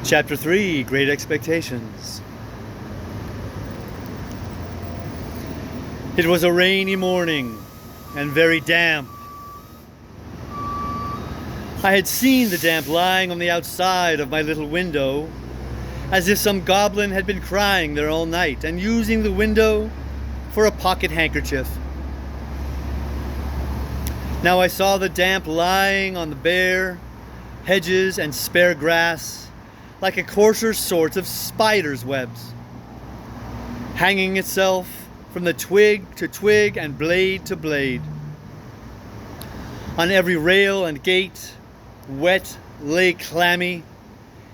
Chapter 3, Great Expectations. It was a rainy morning and very damp. I had seen the damp lying on the outside of my little window, as if some goblin had been crying there all night and using the window for a pocket handkerchief. Now I saw the damp lying on the bare hedges and spare grass, like a coarser sort of spider's webs, hanging itself from the twig to twig and blade to blade. On every rail and gate, wet lay clammy,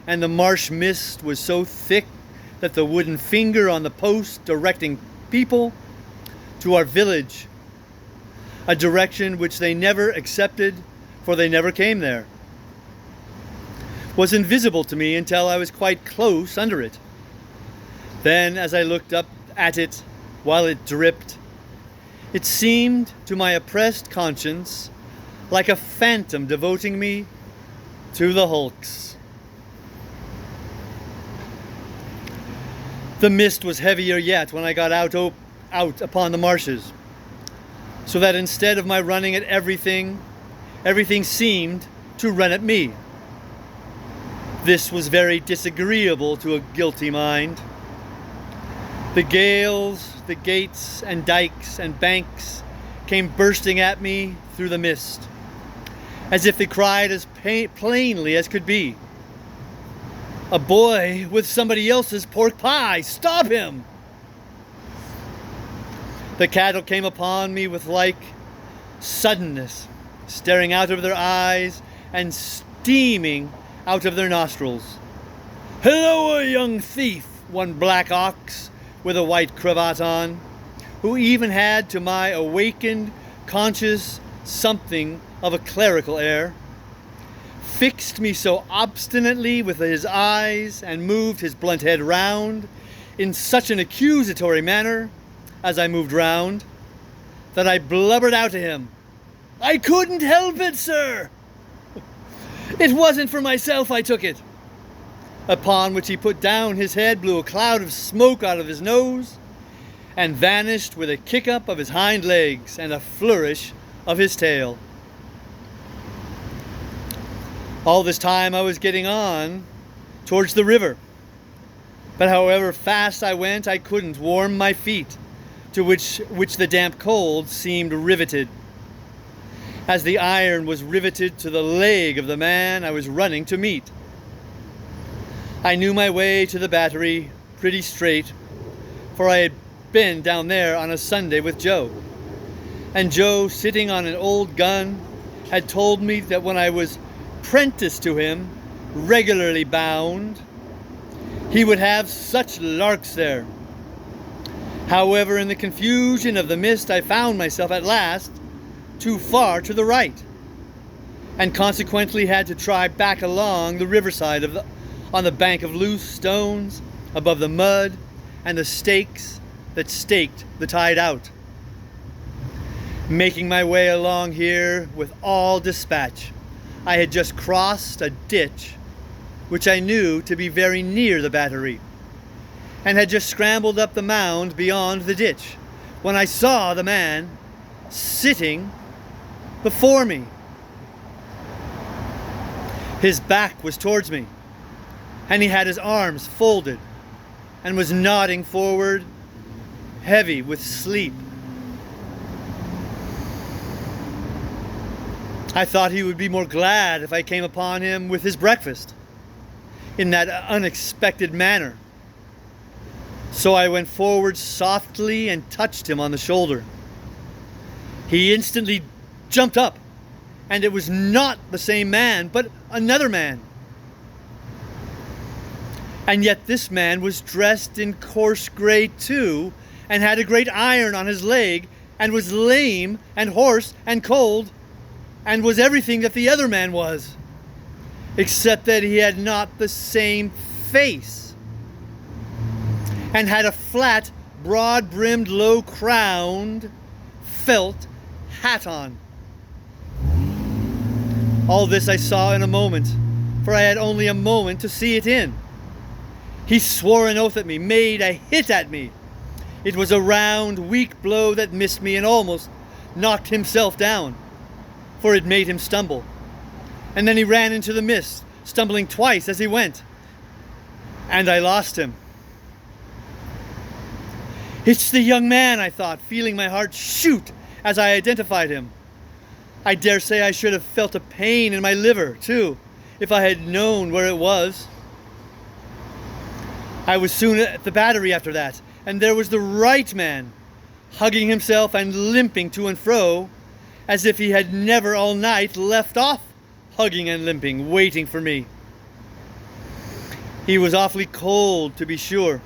and the marsh mist was so thick that the wooden finger on the post directing people to our village, a direction which they never accepted, for they never came there, was invisible to me until I was quite close under it. Then, as I looked up at it while it dripped, it seemed to my oppressed conscience like a phantom devoting me to the hulks. The mist was heavier yet when I got out upon the marshes, so that instead of my running at everything seemed to run at me. This was very disagreeable to a guilty mind. The gales, the gates and dikes and banks came bursting at me through the mist, as if they cried as plainly as could be, "A boy with somebody else's pork pie! Stop him!" The cattle came upon me with like suddenness, staring out of their eyes and steaming out of their nostrils. "Hello, young thief!" one black ox with a white cravat on, who even had to my awakened conscience something of a clerical air, fixed me so obstinately with his eyes and moved his blunt head round in such an accusatory manner as I moved round, that I blubbered out to him, "I couldn't help it, sir. It wasn't for myself I took it." Upon which he put down his head, blew a cloud of smoke out of his nose, and vanished with a kick-up of his hind legs and a flourish of his tail. All this time I was getting on towards the river, but however fast I went, I couldn't warm my feet, to which the damp cold seemed riveted, as the iron was riveted to the leg of the man I was running to meet. I knew my way to the battery pretty straight, for I had been down there on a Sunday with Joe, and Joe, sitting on an old gun, had told me that when I was prentice to him, regularly bound, he would have such larks there. However, in the confusion of the mist, I found myself at last too far to the right, and consequently had to try back along the riverside on the bank of loose stones, above the mud and the stakes that staked the tide out, making my way along here with all dispatch. I had just crossed a ditch which I knew to be very near the battery, and had just scrambled up the mound beyond the ditch, when I saw the man sitting before me. His back was towards me, and he had his arms folded and was nodding forward, heavy with sleep. I thought he would be more glad if I came upon him with his breakfast in that unexpected manner. So I went forward softly and touched him on the shoulder. He instantly jumped up, and it was not the same man, but another man. And yet this man was dressed in coarse gray too, and had a great iron on his leg, and was lame and hoarse and cold, and was everything that the other man was, except that he had not the same face, and had a flat, broad-brimmed, low-crowned felt hat on. All this I saw in a moment, for I had only a moment to see it in. He swore an oath at me, made a hit at me. It was a round, weak blow that missed me and almost knocked himself down, for it made him stumble. And then he ran into the mist, stumbling twice as he went. And I lost him. It's the young man, I thought, feeling my heart shoot as I identified him. I dare say I should have felt a pain in my liver, too, if I had known where it was. I was soon at the battery after that, and there was the right man, hugging himself and limping to and fro, as if he had never all night left off hugging and limping, waiting for me. He was awfully cold, to be sure.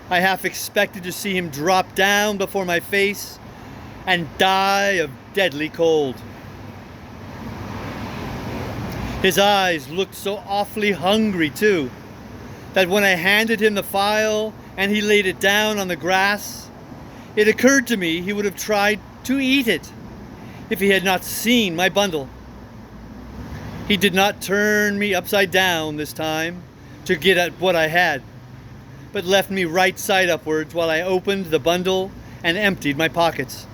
I half expected to see him drop down before my face and die of deadly cold. His eyes looked so awfully hungry, too, that when I handed him the file and he laid it down on the grass, it occurred to me he would have tried to eat it if he had not seen my bundle. He did not turn me upside down this time to get at what I had, but left me right side upwards while I opened the bundle and emptied my pockets.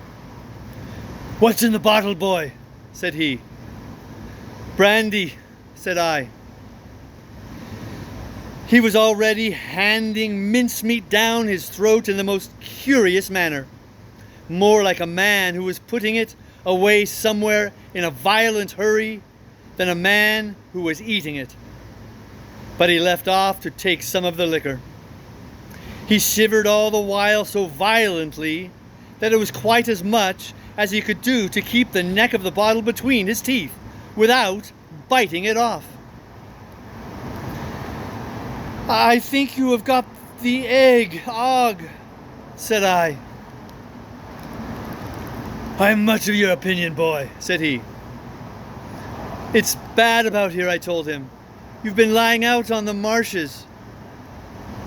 "What's in the bottle, boy?" said he. "Brandy," said I. He was already handing mincemeat down his throat in the most curious manner, more like a man who was putting it away somewhere in a violent hurry than a man who was eating it. But he left off to take some of the liquor. He shivered all the while so violently that it was quite as much as he could do to keep the neck of the bottle between his teeth without biting it off. "I think you have got the egg, said I. "I'm much of your opinion, boy," said he. "It's bad about here," I told him. "You've been lying out on the marshes,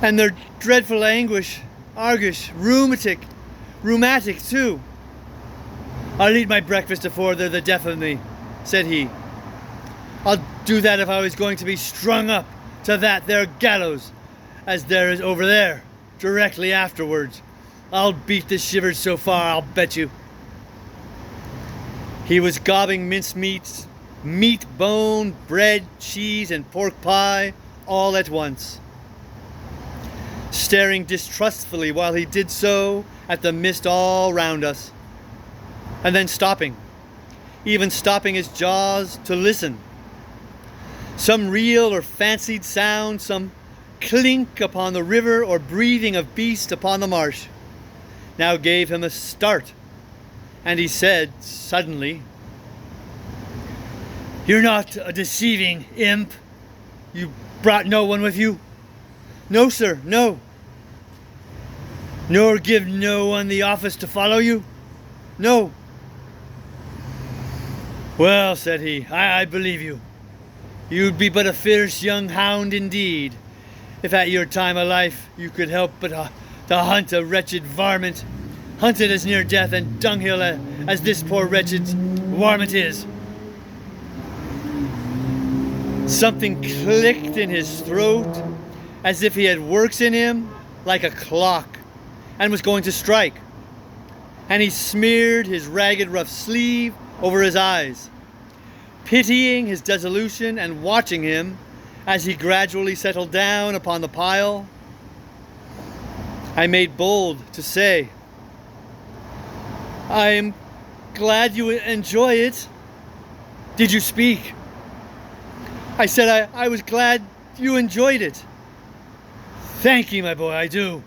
and they're dreadful argush, rheumatic too." "I'll eat my breakfast afore they're the death of me," said he. "I'll do that if I was going to be strung up to that there gallows, as there is over there, directly afterwards. I'll beat the shivers so far, I'll bet you." He was gobbing mincemeat, meat, bone, bread, cheese, and pork pie all at once, staring distrustfully while he did so at the mist all round us, and then stopping, even stopping his jaws to listen. Some real or fancied sound, some clink upon the river or breathing of beast upon the marsh, now gave him a start, and he said suddenly, "You're not a deceiving imp? You brought no one with you?" "No, sir, no." "Nor give no one the office to follow you?" "No." "Well," said he, I believe you. You'd be but a fierce young hound indeed, if at your time of life you could help but to hunt a wretched varmint, hunted as near death and dunghill as this poor wretched varmint is." Something clicked in his throat, as if he had works in him like a clock, and was going to strike. And he smeared his ragged rough sleeve over his eyes, pitying his dissolution and watching him as he gradually settled down upon the pile. I made bold to say, "I am glad you enjoy it. Did you speak?" I said I was glad you enjoyed it. "Thank you, my boy, I do."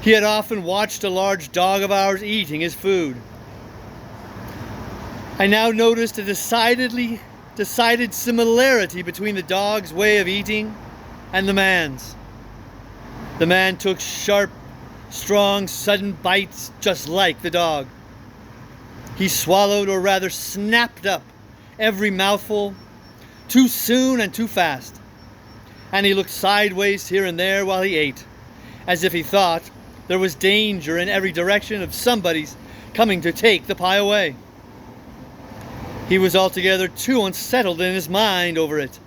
He had often watched a large dog of ours eating his food. I now noticed a decided similarity between the dog's way of eating and the man's. The man took sharp, strong, sudden bites just like the dog. He swallowed, or rather snapped up, every mouthful too soon and too fast, and he looked sideways here and there while he ate, as if he thought there was danger in every direction of somebody's coming to take the pie away. He was altogether too unsettled in his mind over it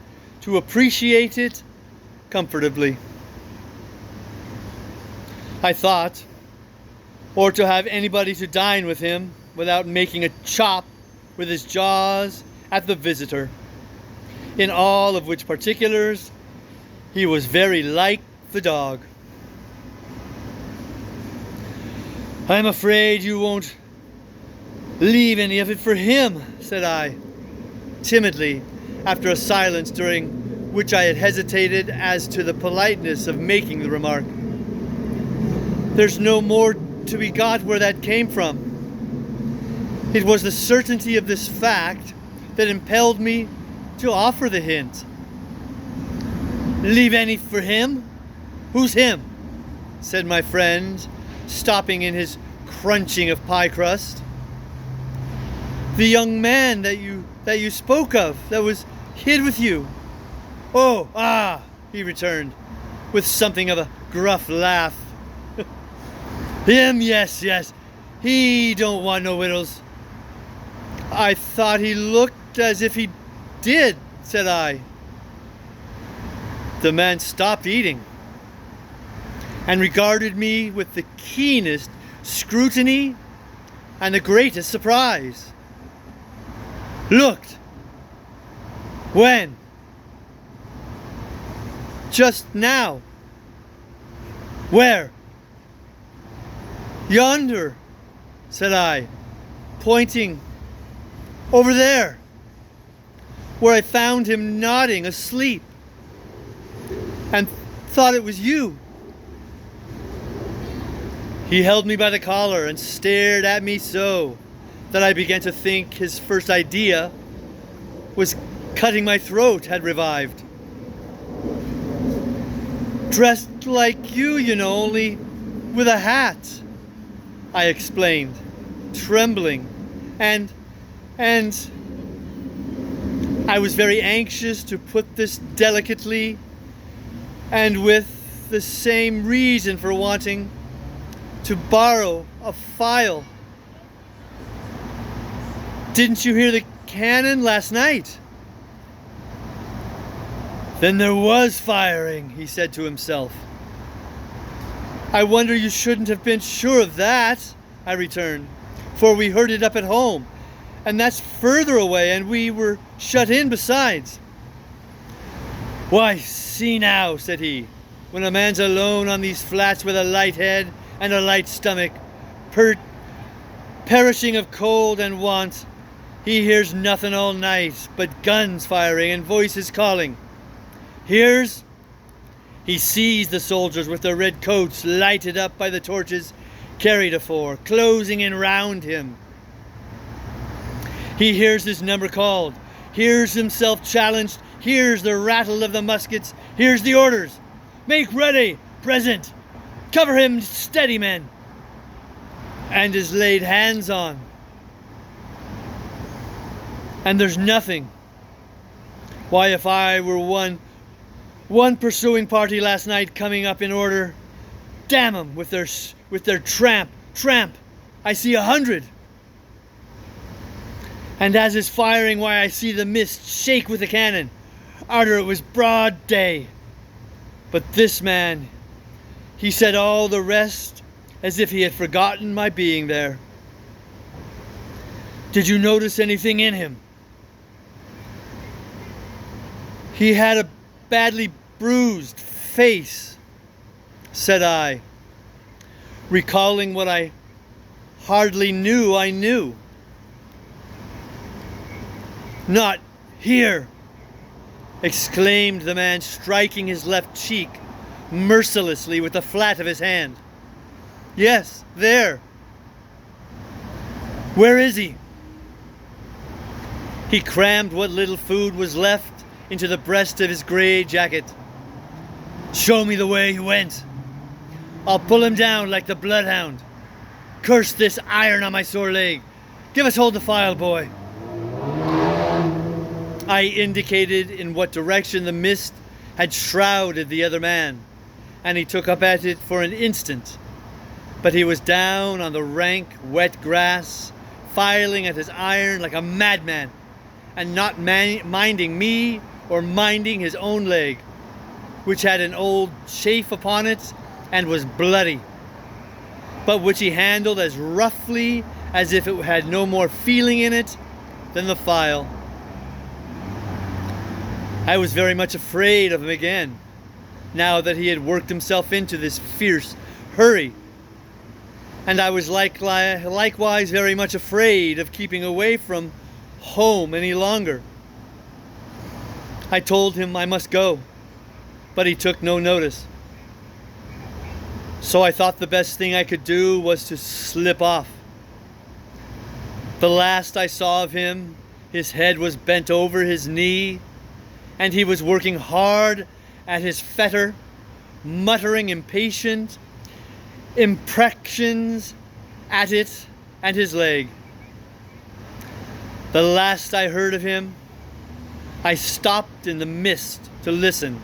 to appreciate it comfortably, I thought, or to have anybody to dine with him without making a chop with his jaws at the visitor, in all of which particulars he was very like the dog. "I'm afraid you won't leave any of it for him," said I, timidly, after a silence during which I had hesitated as to the politeness of making the remark. "There's no more to be got where that came from." It was the certainty of this fact that impelled me to offer the hint. "Leave any for him? Who's him?" said my friend, stopping in his crunching of pie crust. "The young man that you spoke of, that was hid with you." "Oh, ah," he returned, with something of a gruff laugh. "Him, yes. He don't want no wittles." "I thought he looked as if he did," said I. The man stopped eating and regarded me with the keenest scrutiny and the greatest surprise. "Looked? When?" "Just now." "Where?" "Yonder," said I, pointing over there, where I found him nodding asleep, and thought it was you. He held me by the collar and stared at me so that I began to think his first idea was cutting my throat had revived. "Dressed like you know, only with a hat," I explained, trembling, and I was very anxious to put this delicately, and with the same reason for wanting to borrow a file. "Didn't you hear the cannon last night?" "Then there was firing," he said to himself. "I wonder you shouldn't have been sure of that," I returned, "for we heard it up at home, and that's further away, and we were shut in besides." "Why, see now," said he, "when a man's alone on these flats with a light head and a light stomach, perishing of cold and want, he hears nothing all night but guns firing and voices calling. Hears? He sees the soldiers with their red coats lighted up by the torches carried afore, closing in round him. He hears his number called, hears himself challenged, hears the rattle of the muskets, hears the orders. Make ready, present, cover him steady, men, and is laid hands on. And there's nothing. Why, if I were one pursuing party last night coming up in order, damn 'em with their tramp, I see 100. And as is firing, why, I see the mist shake with the cannon, arter it was broad day. But this man, he said all the rest as if he had forgotten my being there. Did you notice anything in him? He had a badly bruised face, said I, recalling what I hardly knew I knew. Not here, exclaimed the man, striking his left cheek mercilessly with the flat of his hand. Yes, there. Where is he? He crammed what little food was left into the breast of his grey jacket. Show me the way he went. I'll pull him down like the bloodhound. Curse this iron on my sore leg. Give us hold the file, boy. I indicated in what direction the mist had shrouded the other man, and he took up at it for an instant. But he was down on the rank, wet grass, filing at his iron like a madman, and not minding me or minding his own leg, which had an old chafe upon it and was bloody, but which he handled as roughly as if it had no more feeling in it than the file. I was very much afraid of him again, now that he had worked himself into this fierce hurry, and I was likewise very much afraid of keeping away from home any longer. I told him I must go, but he took no notice. So I thought the best thing I could do was to slip off. The last I saw of him, his head was bent over his knee, and he was working hard at his fetter, muttering impatient imprecations at it and his leg. The last I heard of him, I stopped in the mist to listen,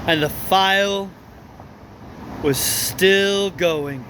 and the file was still going.